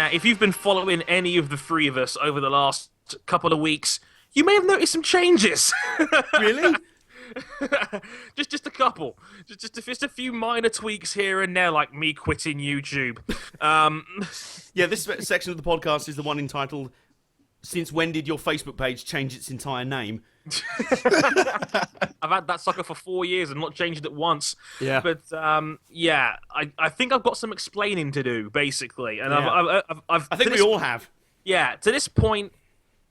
Now, if you've been following any of the three of us over the last couple of weeks, you may have noticed some changes. Really? just a couple, just a few minor tweaks here and there, like me quitting YouTube. Um, Yeah, this section of the podcast is the one entitled "Since when did your Facebook page change its entire name?" I've had that sucker for 4 years and not changed it once. Yeah. But yeah, I think I've got some explaining to do, basically, and Yeah. I think we all have. Yeah, to this point,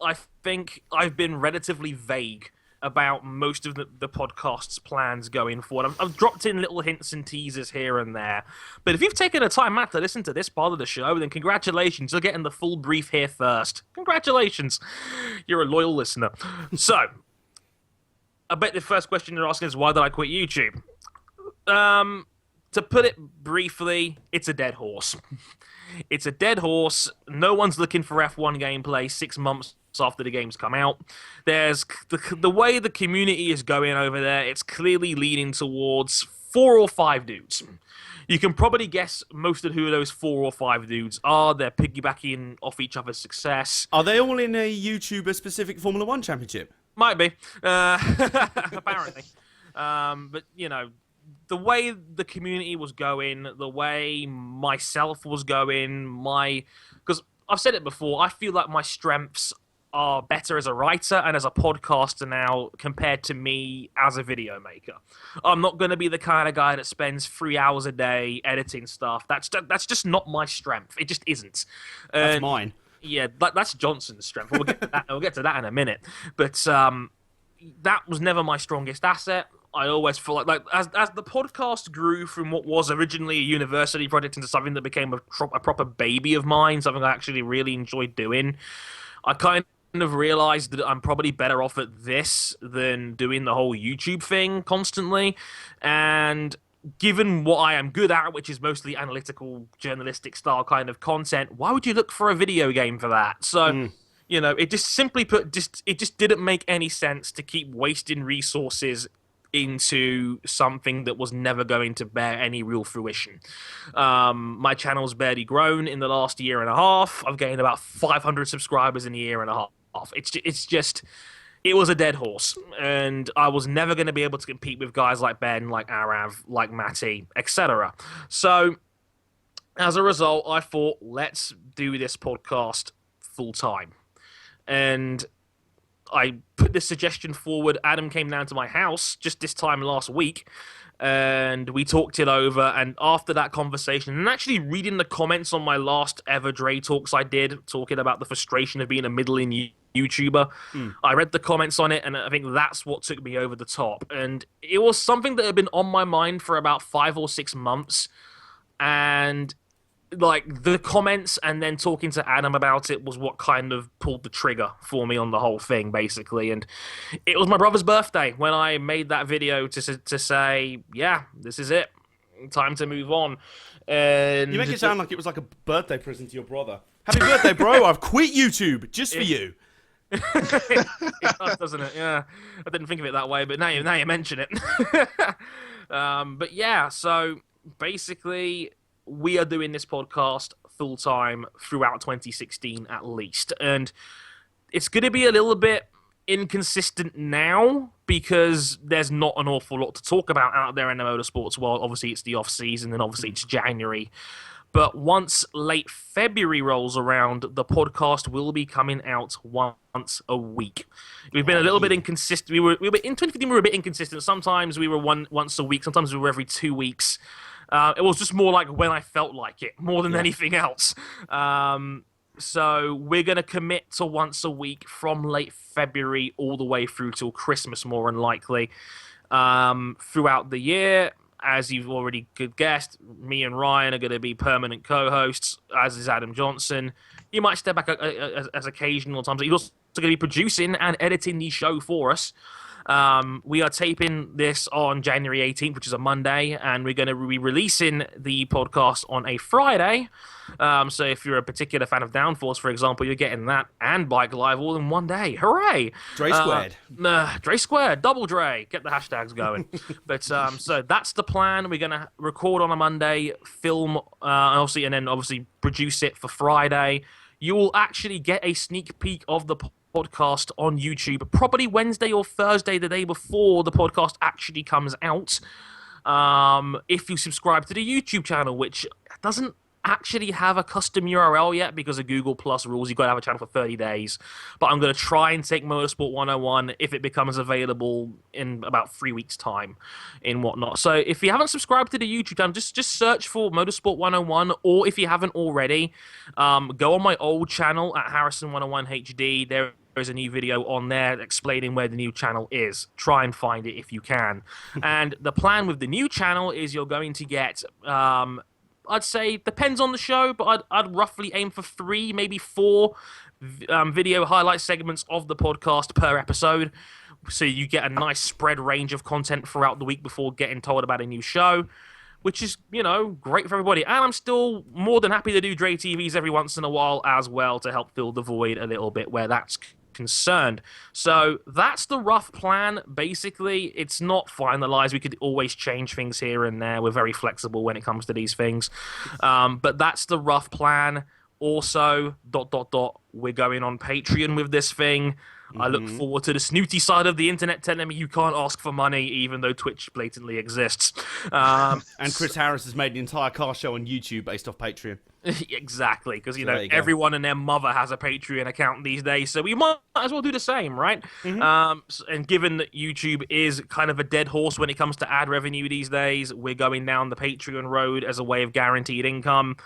I think I've been relatively vague about most of the podcast's plans going forward. I've dropped in little hints and teasers here and there. But if you've taken the time out to listen to this part of the show, then congratulations. You're getting the full brief here first. Congratulations. You're a loyal listener. So, I bet the first question you're asking is, why did I quit YouTube? To put it briefly, it's a dead horse. It's a dead horse. No one's looking for F1 gameplay 6 months after the games come out. There's the way the community is going over there, it's clearly leaning towards 4 or 5 dudes. You can probably guess most of who those 4 or 5 dudes are. They're piggybacking off each other's success. Are they all in a YouTuber-specific Formula One championship? Might be. Apparently. But, you know, the way the community was going, the way myself was going, because I've said it before, I feel like my strengths are better as a writer and as a podcaster now compared to me as a video maker. I'm not going to be the kind of guy that spends 3 hours a day editing stuff. That's just not my strength. It just isn't. That's mine. Yeah, that's Johnson's strength. We'll get to that. We'll get to that in a minute. But that was never my strongest asset. I always feel like as the podcast grew from what was originally a university project into something that became a proper baby of mine, something I actually really enjoyed doing, I kind of realized that I'm probably better off at this than doing the whole YouTube thing constantly. And given what I am good at, which is mostly analytical, journalistic style kind of content, why would you look for a video game for that? So, you know, it just simply put, it just didn't make any sense to keep wasting resources into something that was never going to bear any real fruition. My channel's barely grown in the last year and a half. I've gained about 500 subscribers in a year and a half. It's just, it was a dead horse, and I was never going to be able to compete with guys like Ben, like Arav, like Matty, etc. So, as a result, I thought, let's do this podcast full time. And I put this suggestion forward. Adam came down to my house just this time last week, and we talked it over. And after that conversation, and actually reading the comments on my last ever Dre Talks I did, talking about the frustration of being a middling YouTuber, I read the comments on it, and I think that's what took me over the top. And it was something that had been on my mind for about 5 or 6 months, and like the comments and then talking to Adam about it was what kind of pulled the trigger for me on the whole thing, basically. And it was my brother's birthday when I made that video to say, yeah, this is it, time to move on. And You make it sound like it was like a birthday present to your brother. Happy birthday, bro! I've quit YouTube just for you. It does, doesn't it? Yeah, I didn't think of it that way, but now you mention it. But yeah, so basically, we are doing this podcast full time throughout 2016 at least, and it's going to be a little bit inconsistent now because there's not an awful lot to talk about out there in the motorsports world. Obviously, it's the off season, and obviously it's January. But once late February rolls around, the podcast will be coming out once a week. We've been a little bit inconsistent. We were in 2015. We were a bit inconsistent. Sometimes we were once a week. Sometimes we were every 2 weeks. It was just more like when I felt like it, more than anything else. So we're going to commit to once a week from late February all the way through till Christmas, more than likely. Throughout the year, as you've already guessed, me and Ryan are going to be permanent co-hosts, as is Adam Johnson. He might step back as occasional times. He's also going to be producing and editing the show for us. We are taping this on January 18th, which is a Monday, and we're going to be releasing the podcast on a Friday. So if you're a particular fan of Downforce, for example, you're getting that and Bike Live all in one day. Hooray! Dre squared. Dre squared, double Dre. Get the hashtags going. But so that's the plan. We're gonna record on a Monday, film, obviously, and then obviously produce it for Friday. You will actually get a sneak peek of the podcast on YouTube, probably Wednesday or Thursday, the day before the podcast actually comes out. If you subscribe to the YouTube channel, which doesn't actually have a custom URL yet because of Google Plus rules. You've got to have a channel for 30 days. But I'm going to try and take Motorsport 101 if it becomes available in about 3 weeks' time and whatnot. So if you haven't subscribed to the YouTube channel, just search for Motorsport 101, or if you haven't already, go on my old channel at Harrison 101 HD. There's a new video on there explaining where the new channel is. Try and find it if you can. And the plan with the new channel is you're going to get... I'd say depends on the show, but I'd roughly aim for 3, maybe 4 video highlight segments of the podcast per episode. So you get a nice spread range of content throughout the week before getting told about a new show, which is, great for everybody. And I'm still more than happy to do Dre TVs every once in a while as well to help fill the void a little bit where that's concerned. So that's the rough plan. Basically, it's not finalized. We could always change things here and there. We're very flexible when it comes to these things. But that's the rough plan. Also, ... we're going on Patreon with this thing. I look forward to the snooty side of the internet telling me you can't ask for money, even though Twitch blatantly exists. And Chris Harris has made an entire car show on YouTube based off Patreon. Exactly, because So there you go. everyone and their mother has a Patreon account these days, so we might as well do the same, right? And given that YouTube is kind of a dead horse when it comes to ad revenue these days, we're going down the Patreon road as a way of guaranteed income.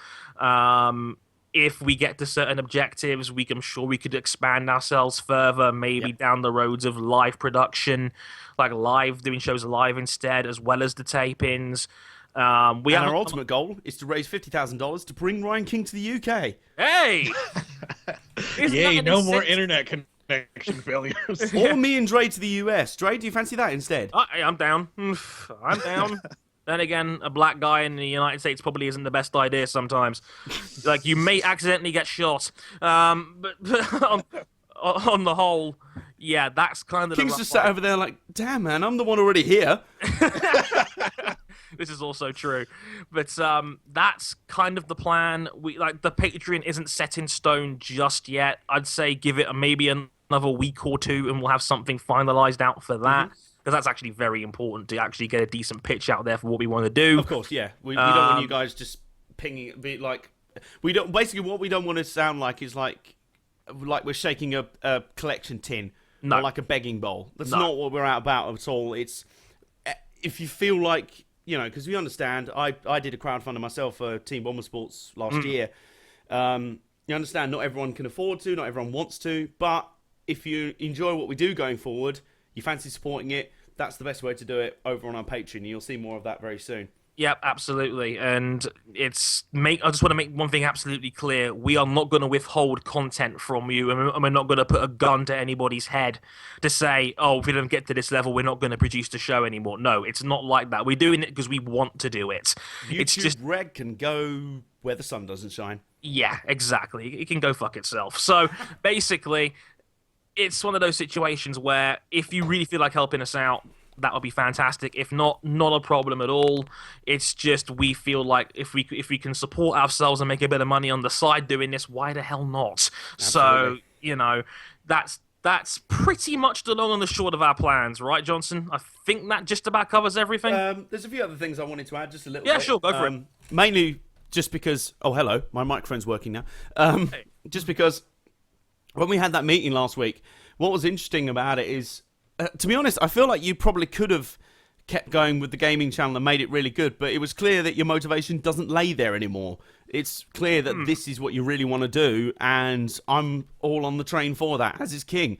If we get to certain objectives, I'm sure we could expand ourselves further, maybe down the roads of live production, like doing shows live instead, as well as the tape-ins. Our ultimate goal is to raise $50,000 to bring Ryan King to the UK. Hey! Yay, no more internet connection failures. Or me and Dre to the US. Dre, do you fancy that instead? I'm down. I'm down. Then again, a black guy in the United States probably isn't the best idea sometimes. Like, you may accidentally get shot. But on the whole, yeah, that's kind of King's the just sat over there like, damn, man, I'm the one already here. This is also true. But that's kind of the plan. The Patreon isn't set in stone just yet. I'd say give it maybe another week or two and we'll have something finalized out for that. Because that's actually very important to actually get a decent pitch out there for what we want to do. Of course, yeah. We don't want you guys just pinging. We don't. Basically, what we don't want to sound like is like we're shaking a collection tin or like a begging bowl. That's not what we're out about at all. It's if you feel like because we understand. I did a crowdfunder myself for Team Bomber Sports last year. You understand? Not everyone can afford to. Not everyone wants to. But if you enjoy what we do going forward, you fancy supporting it, that's the best way to do it over on our Patreon. You'll see more of that very soon. Yep, absolutely. And I just want to make one thing absolutely clear. We are not going to withhold content from you, and we're not going to put a gun to anybody's head to say, oh, if we don't get to this level, we're not going to produce the show anymore. No, it's not like that. We're doing it because we want to do it. It's just Red can go where the sun doesn't shine. Yeah, exactly. It can go fuck itself. So, basically... it's one of those situations where if you really feel like helping us out, that would be fantastic. If not, not a problem at all. It's just we feel like if we can support ourselves and make a bit of money on the side doing this, why the hell not? Absolutely. So, that's pretty much the long and the short of our plans, right, Johnson? I think that just about covers everything. There's a few other things I wanted to add, just a little bit. Yeah, sure, go for it. Mainly just because... Oh, hello. My microphone's working now. Hey. Just because... when we had that meeting last week, what was interesting about it is, to be honest, I feel like you probably could have kept going with the gaming channel and made it really good, but it was clear that your motivation doesn't lay there anymore. It's clear that this is what you really want to do, and I'm all on the train for that, as is King,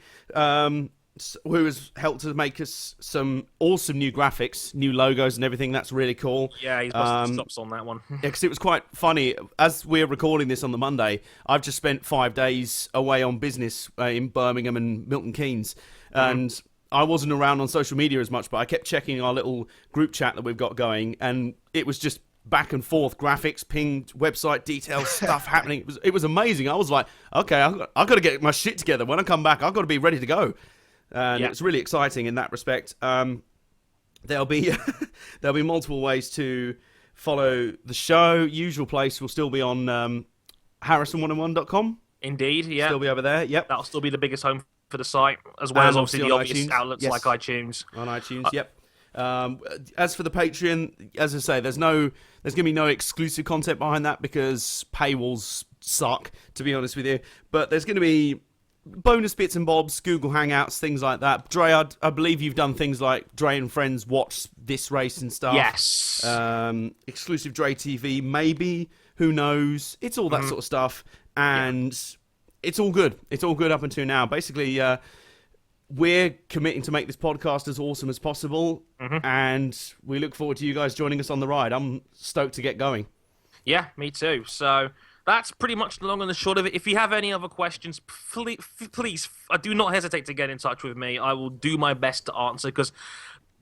who has helped to make us some awesome new graphics, new logos and everything. That's really cool. Yeah, he's busted stops on that one. Yeah, because it was quite funny. As we're recording this on the Monday, I've just spent 5 days away on business in Birmingham and Milton Keynes. And I wasn't around on social media as much, but I kept checking our little group chat that we've got going, and it was just back and forth, graphics, pinged, website details, stuff happening. It was amazing. I was like, okay, I've got to get my shit together. When I come back, I've got to be ready to go. And it's really exciting in that respect. There'll be multiple ways to follow the show. Usual place will still be on Harrison101.com. Indeed, yeah. Still be over there, yep. That'll still be the biggest home for the site, as well as obviously the obvious iTunes. outlets like iTunes. On iTunes, yep. As for the Patreon, as I say, there's going to be no exclusive content behind that because paywalls suck, to be honest with you. But there's going to be bonus bits and bobs, Google Hangouts, things like that. Dre, I believe you've done things like Dre and Friends watch this race and stuff. Yes. Exclusive Dre TV, maybe. Who knows? It's all that sort of stuff. And it's all good. It's all good up until now. Basically, we're committing to make this podcast as awesome as possible. And we look forward to you guys joining us on the ride. I'm stoked to get going. Yeah, me too. So that's pretty much the long and the short of it. If you have any other questions, please do not hesitate to get in touch with me. I will do my best to answer, because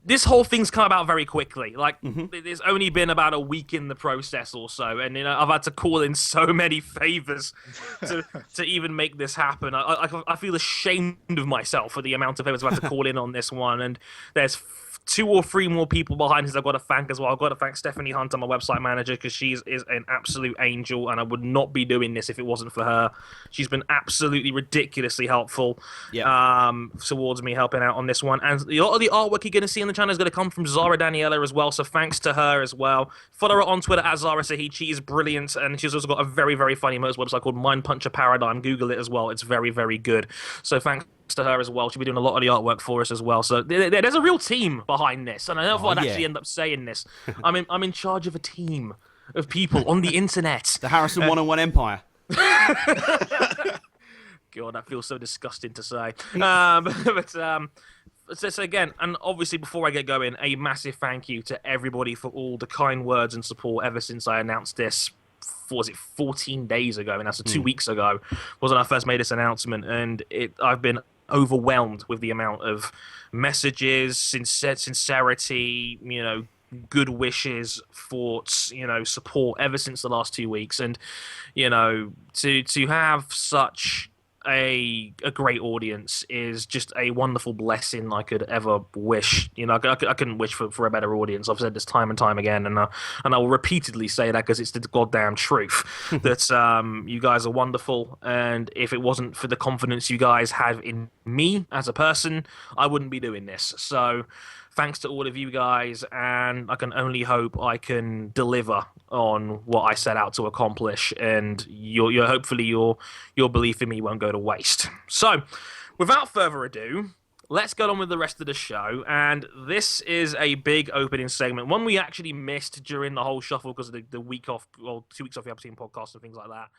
this whole thing's come about very quickly. Like, there's only been about a week in the process or so, and I've had to call in so many favors to even make this happen. I feel ashamed of myself for the amount of favors I've had to call in on this one, and there's 2 or 3 more people behind us I've got to thank as well. I've got to thank Stephanie Hunter, my website manager, because she is an absolute angel, and I would not be doing this if it wasn't for her. She's been absolutely ridiculously helpful towards me helping out on this one. And a lot of the artwork you're going to see on the channel is going to come from Zara Daniela as well, so thanks to her as well. Follow her on Twitter at Zara Sahid. She is brilliant, and she's also got a very, very funny motorsport website called Mind Puncher Paradigm. Google it as well. It's very, very good. So thanks to her as well. She'll be doing a lot of the artwork for us as well. So there's a real team behind this, and I don't know if I'd actually end up saying this. I'm in charge of a team of people on the internet. The Harrison 101 Empire. God, that feels so disgusting to say. So again, and obviously before I get going, a massive thank you to everybody for all the kind words and support ever since I announced this. Was it 14 days ago? And that's 2 weeks ago was when I first made this announcement, and I've been overwhelmed with the amount of messages, sincerity, good wishes, thoughts, support ever since the last 2 weeks. And to have such a great audience is just a wonderful blessing I could ever wish. I couldn't wish for a better audience. I've said this time and time again, and I will repeatedly say that because it's the goddamn truth. That you guys are wonderful, and if it wasn't for the confidence you guys have in me as a person, I wouldn't be doing this. So thanks to all of you guys, and I can only hope I can deliver on what I set out to accomplish, and hopefully your belief in me won't go to waste. So, without further ado, let's get on with the rest of the show, and this is a big opening segment, one we actually missed during the whole shuffle because of the week off, well, 2 weeks off the Aberdeen podcast and things like that.